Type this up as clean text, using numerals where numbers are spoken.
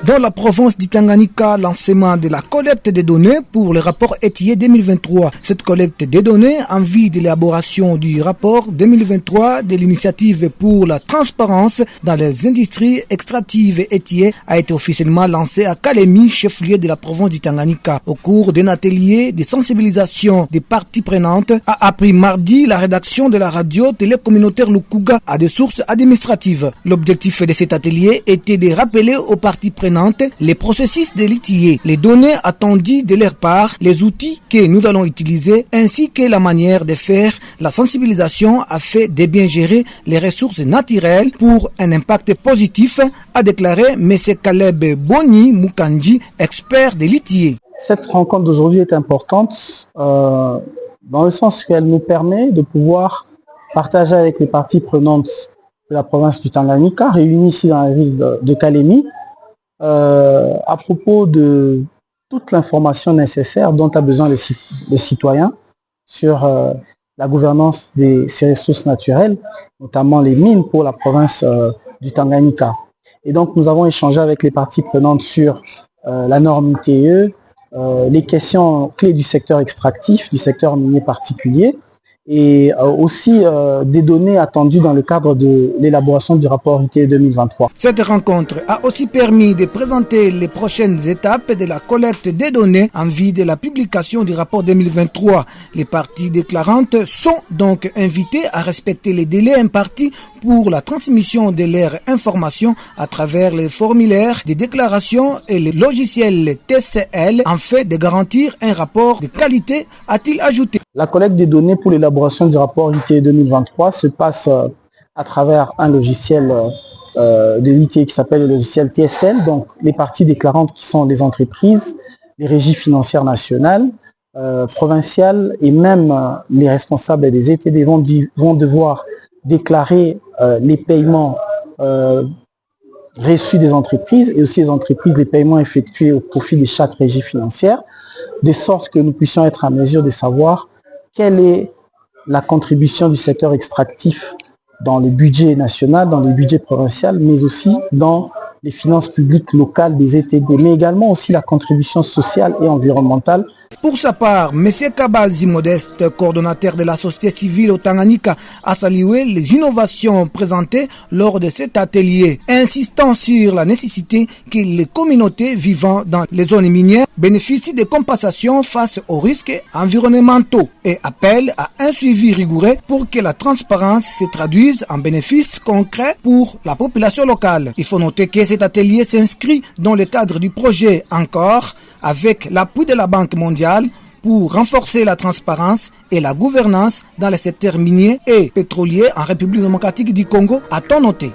Dans la province du Tanganyika, lancement de la collecte des données pour le rapport étayé 2023. Cette collecte des données en vue de l'élaboration du rapport 2023 de l'initiative pour la transparence dans les industries extractives étayées a été officiellement lancée à Kalemi, chef-lieu de la province du Tanganyika. Au cours d'un atelier de sensibilisation des parties prenantes, a appris mardi la rédaction de la radio télécommunautaire Lukuga à des sources administratives. L'objectif de cet atelier était de rappeler aux parties prenantes les processus de l'ITIE, les données attendues de leur part, les outils que nous allons utiliser, ainsi que la manière de faire la sensibilisation afin de bien gérer les ressources naturelles pour un impact positif, a déclaré M. Caleb Boni Mukanji, expert de l'ITIE. Cette rencontre d'aujourd'hui est importante dans le sens qu'elle nous permet de pouvoir partager avec les parties prenantes de la province du Tanganyika, réunies ici dans la ville de Kalemi, à propos de toute l'information nécessaire dont a besoin les citoyens sur la gouvernance de ces ressources naturelles, notamment les mines pour la province du Tanganyika. Et donc nous avons échangé avec les parties prenantes sur la norme ITIE, les questions clés du secteur extractif, du secteur minier particulier, et aussi des données attendues dans le cadre de l'élaboration du rapport ITIE 2023. Cette rencontre a aussi permis de présenter les prochaines étapes de la collecte des données en vue de la publication du rapport 2023. Les parties déclarantes sont donc invitées à respecter les délais impartis pour la transmission de leurs informations à travers les formulaires de déclaration et les logiciels TCL afin de garantir un rapport de qualité, a-t-il ajouté. La collecte des données pour l'élaboration du rapport ITIE 2023 se passe à travers un logiciel de l'ITIE qui s'appelle le logiciel TSL. Donc les parties déclarantes qui sont les entreprises, les régies financières nationales, provinciales et même les responsables des ETD vont devoir déclarer les paiements reçus des entreprises et aussi les entreprises les paiements effectués au profit de chaque régie financière, de sorte que nous puissions être en mesure de savoir quelle est la contribution du secteur extractif dans le budget national, dans le budget provincial, mais aussi dans les finances publiques locales des ETD, mais également aussi la contribution sociale et environnementale. Pour sa part, M. Kabazi Modeste, coordonnateur de la société civile au Tanganyika, a salué les innovations présentées lors de cet atelier, insistant sur la nécessité que les communautés vivant dans les zones minières bénéficient de compensations face aux risques environnementaux et appelle à un suivi rigoureux pour que la transparence se traduise en bénéfices concrets pour la population locale. Il faut noter que cet atelier s'inscrit dans le cadre du projet Encore avec l'appui de la Banque mondiale pour renforcer la transparence et la gouvernance dans les secteurs miniers et pétroliers en République démocratique du Congo, a-t-on noté.